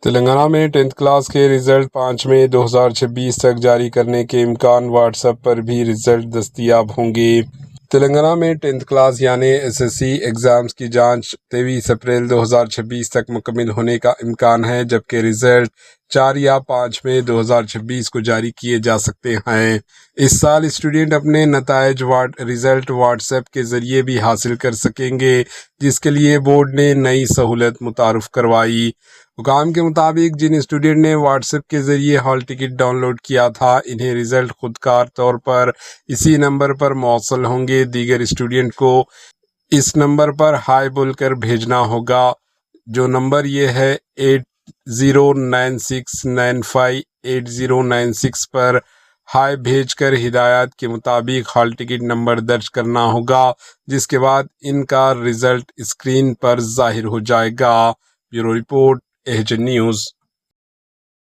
تلنگانہ میں 10th class کے result 5 مئی 2026 تک جاری کرنے کے امکان، واٹس ایپ پر بھی رزلٹ دستیاب ہوں گے۔ تلنگانہ میں 10th کلاس یعنی SSC ایگزامز کی جانچ 23 اپریل 2026 تک مکمل ہونے کا امکان ہے، جبکہ رزلٹ 4 یا 5 مئی 2026 کو جاری کیے جا سکتے ہیں۔ اس سال اسٹوڈنٹ اپنے نتائج رزلٹ واٹس ایپ کے ذریعے بھی حاصل کر سکیں گے، جس کے لیے بورڈ نے نئی سہولت متعارف کروائی۔ حکام کے مطابق جن اسٹوڈنٹ نے واٹس ایپ کے ذریعے ہال ٹکٹ ڈاؤن لوڈ کیا تھا، انہیں رزلٹ خود کار طور پر اسی نمبر پر موصل ہوں گے۔ دیگر اسٹوڈنٹ کو اس نمبر پر ہائے بول کر بھیجنا ہوگا، جو نمبر یہ ہے 8096958096 پر ہائے بھیج کر ہدایات کے مطابق ہال ٹکٹ نمبر درج کرنا ہوگا، جس کے بعد ان کا رزلٹ اسکرین پر ظاہر ہو جائے گا۔ Bureau report, H news.